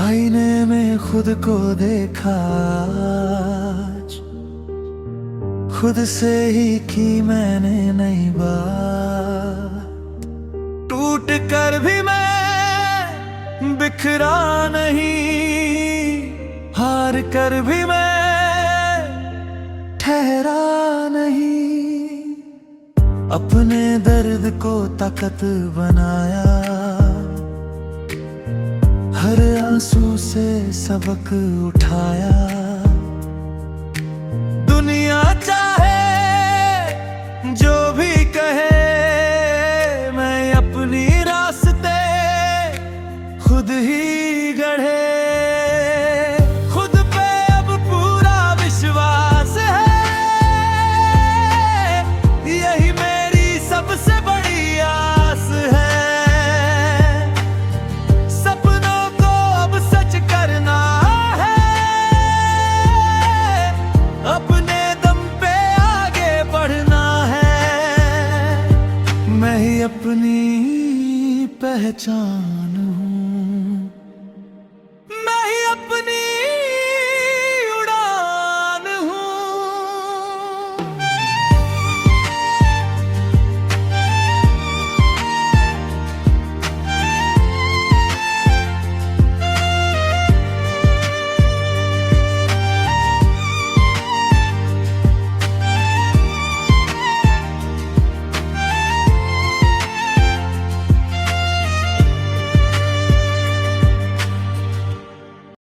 आईने में खुद को देखा आज, खुद से ही की मैंने नई बात। टूट कर भी मैं बिखरा नहीं, हार कर भी मैं ठहरा नहीं। अपने दर्द को ताकत बनाया, हर आंसू से सबक उठाया। दुनिया चाहे जो भी कहे, मैं अपनी रास्ते खुद ही गढ़े। खुद पे अब पूरा विश्वास है, यही मेरी सबसे बड़ी आस है। सपनों को अब सच करना है, अपने दम पे आगे बढ़ना है। मैं ही अपनी पहचान